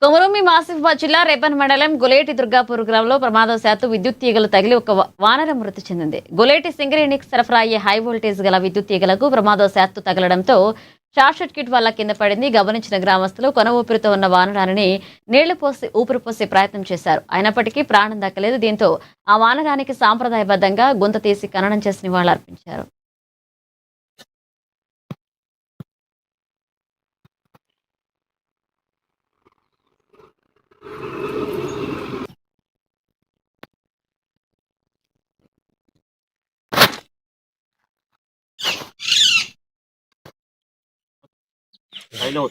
కొమరోమి ఆసిఫాబాద్ జిల్లా రేపన్ మండలం గొలేటి దుర్గాపూర్ గ్రామంలో ప్రమాదవశాత్తు విద్యుత్ తీగలు తగిలి ఒక వానరం మృతి చెందింది. గొలేటి సింగరేణికి సరఫరా అయ్యే హై వోల్టేజ్ గల విద్యుత్ తీగలకు ప్రమాదవశాత్తు తగలడంతో షార్ట్ సర్క్యూట్ వల్ల కింద పడింది. గమనించిన గ్రామస్తులు కొన ఊపిరితో ఉన్న వానరాన్ని నీళ్లు పోసి ఊపిరి పోసే ప్రయత్నం చేశారు. అయినప్పటికీ ప్రాణం దక్కలేదు. దీంతో ఆ వానరానికి సాంప్రదాయబద్ధంగా గుంత తీసి ఖననం చేసి నివాళులర్పించారు. I know.